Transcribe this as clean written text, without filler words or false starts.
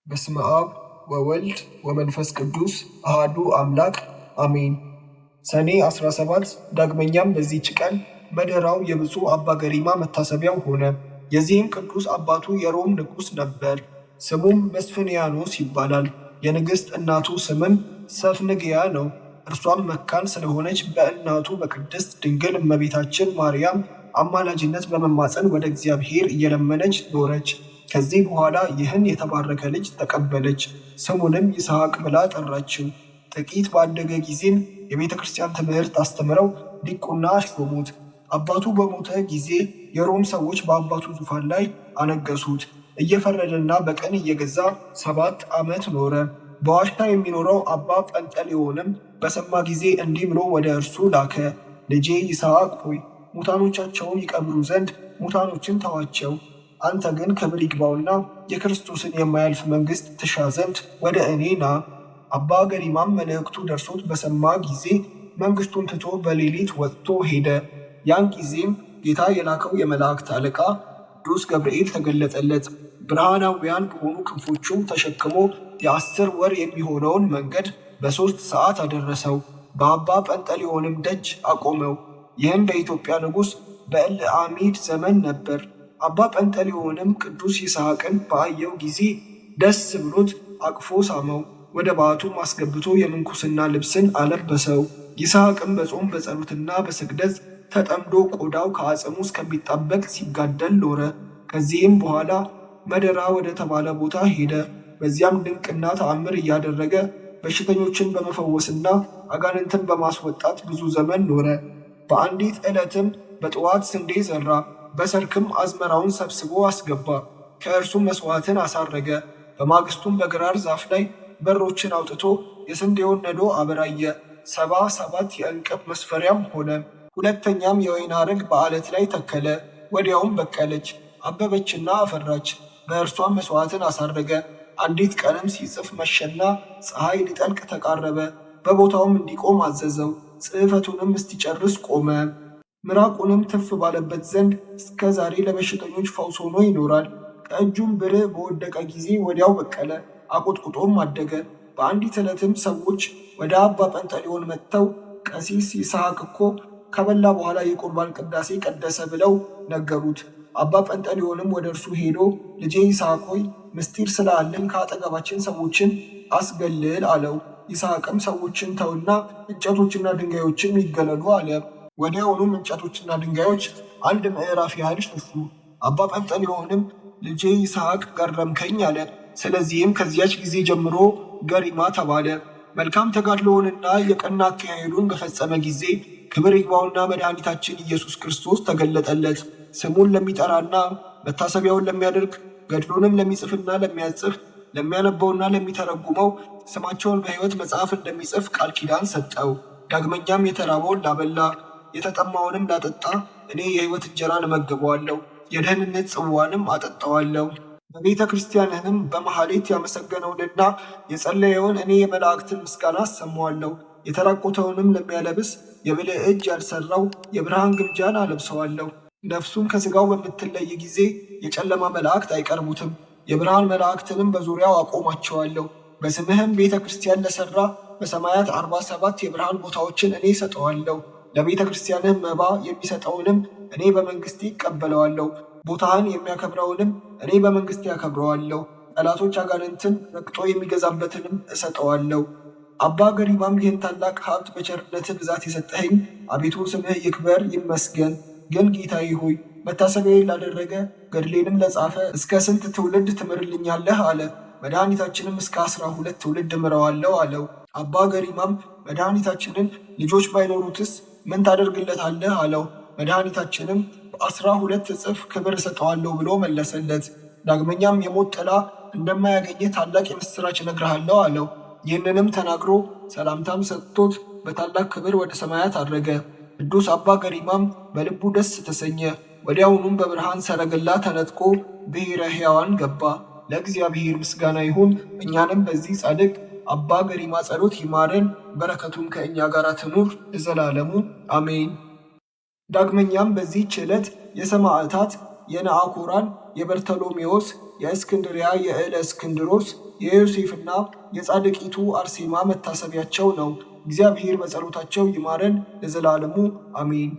በስመ አብ ወወልድ ወመንፈስ ቅዱስ አሃዱ አምላክ አሜን። ሰኔ 17 ዳግመኛም በዚህች ቀን መደራው የብፁዕ አባ ገሪማ መታሰቢያው ሆነ። የዚህም ቅዱስ አባቱ የሮም ንጉሥ ነበር። ስሙም መስፍንያኖስ ይባላል። የንግሥት እናቱ ስምም ሰፍንግያ ነው። እርሷም መካን ስለሆነች በእናቱ በቅድስት ድንግል እመቤታችን ማርያም አማላጅነት በመማፀን ወደ እግዚአብሔር እየለመነች ኖረች። ከዚህ በኋላ ይህን የተባረከ ልጅ ተቀበለች። ስሙንም ይስሐቅ ብላ ጠራችው። ጥቂት ባደገ ጊዜም የቤተ ክርስቲያን ትምህርት አስተምረው ዲቁና አሾሙት። አባቱ በሞተ ጊዜ የሮም ሰዎች በአባቱ ዙፋን ላይ አነገሱት። እየፈረደና በቀን እየገዛ 7 ዓመት ኖረ። በዋሽታ የሚኖረው አባ ጰንጠሌዎንም በሰማ ጊዜ እንዲህ ብሎ ወደ እርሱ ላከ። ልጄ ይስሐቅ ሆይ ሙታኖቻቸውን ይቀብሩ ዘንድ ሙታኖችን ተዋቸው። አንተ ግን ክብር ይግባውና የክርስቶስን የማያልፍ መንግሥት ትሻ ዘንድ ወደ እኔ ና። አባ ገሪማም መልእክቱ ደርሶት በሰማ ጊዜ መንግሥቱን ትቶ በሌሊት ወጥቶ ሄደ። ያን ጊዜም ጌታ የላከው የመላእክት አለቃ ቅዱስ ገብርኤል ተገለጠለት። ብርሃናውያን በሆኑ ክንፎቹም ተሸክሞ የ10 ወር የሚሆነውን መንገድ በ3 ሰዓት አደረሰው። በአባ ጰንጠሌዎንም ደጅ አቆመው። ይህም በኢትዮጵያ ንጉሥ በእልዓሚድ ዘመን ነበር። አባ ጰንጠሌዎንም ቅዱስ ይስሐቅን በአየው ጊዜ ደስ ብሎት አቅፎ ሳመው። ወደ በዓቱም አስገብቶ የምንኩስና ልብስን አለበሰው። ይስሐቅም በጾም በጸሎትና በስግደት ተጠምዶ ቆዳው ከአጽሙ እስከሚጣበቅ ሲጋደል ኖረ። ከዚህም በኋላ መደራ ወደ ተባለ ቦታ ሄደ። በዚያም ድንቅና ተአምር እያደረገ በሽተኞችን በመፈወስና አጋንንትን በማስወጣት ብዙ ዘመን ኖረ። በአንዲት ዕለትም በጠዋት ስንዴ ዘራ። በሰርክም አዝመራውን ሰብስቦ አስገባ። ከእርሱም መሥዋዕትን አሳረገ። በማግስቱም በግራር ዛፍ ላይ በሮችን አውጥቶ የስንዴውን ነዶ አበራየ። 77 የእንቅብ መስፈሪያም ሆነ። ሁለተኛም የወይን ሐረግ በዓለት ላይ ተከለ። ወዲያውም በቀለች፣ አበበችና አፈራች። በእርሷም መሥዋዕትን አሳረገ። አንዲት ቀንም ሲጽፍ መሸና ፀሐይ ሊጠልቅ ተቃረበ። በቦታውም እንዲቆም አዘዘው። ጽሕፈቱንም እስቲጨርስ ቆመ። ምራቁንም ትፍ ባለበት ዘንድ እስከ ዛሬ ለበሽተኞች ፈውስ ሆኖ ይኖራል። ከእጁም ብርዕ በወደቀ ጊዜ ወዲያው በቀለ፣ አቆጥቁጦም አደገ። በአንዲት ዕለትም ሰዎች ወደ አባ ጰንጠሌዎን መጥተው ቀሲስ ይስሐቅ እኮ ከበላ በኋላ የቁርባን ቅዳሴ ቀደሰ ብለው ነገሩት። አባ ጰንጠሌዎንም ወደ እርሱ ሄዶ ልጄ ይስሐቅ ሆይ ምስጢር ስላለኝ ከአጠገባችን ሰዎችን አስገልል አለው። ይስሐቅም ሰዎችን ተውና እንጨቶችና ድንጋዮችም ይገለሉ አለ። ወዲያውኑም እንጨቶችና ድንጋዮች 1 ምዕራፍ ያህል ሸሹ። አባ ጰንጠሌዎንም ልጄ ይስሐቅ ገረምከኝ አለ። ስለዚህም ከዚያች ጊዜ ጀምሮ ገሪማ ተባለ። መልካም ተጋድሎውንና የቀና አካሄዱን በፈጸመ ጊዜ ክብር ይግባውና መድኃኒታችን ኢየሱስ ክርስቶስ ተገለጠለት። ስሙን ለሚጠራና መታሰቢያውን ለሚያደርግ ገድሎንም ለሚጽፍና ለሚያጽፍ ለሚያነበውና ለሚተረጉመው ስማቸውን በሕይወት መጽሐፍ እንደሚጽፍ ቃል ኪዳን ሰጠው። ዳግመኛም የተራበውን ላበላ የተጠማውንም ላጠጣ እኔ የሕይወት እንጀራን እመግበዋለሁ፣ የደህንነት ጽዋንም አጠጣዋለሁ። በቤተ ክርስቲያንህንም በመሐሌት ያመሰገነውንና የጸለየውን እኔ የመላእክትን ምስጋና አሰማዋለሁ። የተራቆተውንም ለሚያለብስ የብልህ እጅ ያልሠራው የብርሃን ግምጃን አለብሰዋለሁ። ነፍሱም ከሥጋው በምትለይ ጊዜ የጨለማ መላእክት አይቀርቡትም። የብርሃን መላእክትንም በዙሪያው አቆማቸዋለሁ። በስምህም ቤተ ክርስቲያን ለሠራ በሰማያት 47 የብርሃን ቦታዎችን እኔ ሰጠዋለሁ። ለቤተ ክርስቲያንህ መባ የሚሰጠውንም እኔ በመንግሥቴ ይቀበለዋለሁ። ቦታህን የሚያከብረውንም እኔ በመንግሥቴ ያከብረዋለሁ። ጠላቶች አጋንንትን ረግጦ የሚገዛበትንም እሰጠዋለሁ። አባ ገሪማም ይህን ታላቅ ሀብት በቸርነትህ ብዛት የሰጠኸኝ አቤቱ ስምህ ይክበር ይመስገን። ግን ጌታዬ ሆይ መታሰቢያዬን ላደረገ ገድሌንም ለጻፈ እስከ ስንት ትውልድ ትምርልኛለህ አለ። መድኃኒታችንም እስከ 12 ትውልድ እምረዋለሁ አለው። አባ ገሪማም መድኃኒታችንን ልጆች ባይኖሩትስ ምን ታደርግለታለህ አለው። መድኃኒታችንም በ12 እጥፍ ክብር እሰጠዋለሁ ብሎ መለሰለት። ዳግመኛም የሞት ጥላ እንደማያገኘህ ታላቅ የምሥራች እነግርሃለሁ አለው። ይህንንም ተናግሮ ሰላምታም ሰጥቶት በታላቅ ክብር ወደ ሰማያት አረገ። ቅዱስ አባ ገሪማም በልቡ ደስ ተሰኘ። ወዲያውኑም በብርሃን ሰረገላ ተነጥቆ ብሔረ ሕያዋን ገባ። ለእግዚአብሔር ምስጋና ይሁን። እኛንም በዚህ ጻድቅ አባ ገሪማ ጸሎት ይማረን፣ በረከቱም ከእኛ ጋር ትኑር ለዘላለሙ አሜን። ዳግመኛም በዚህች ዕለት የሰማዕታት የነአኮራን፣ የበርተሎሜዎስ፣ የእስክንድሪያ የእለ እስክንድሮስ የዮሴፍና የጻድቂቱ አርሴማ መታሰቢያቸው ነው። እግዚአብሔር በጸሎታቸው ይማረን ለዘላለሙ አሜን።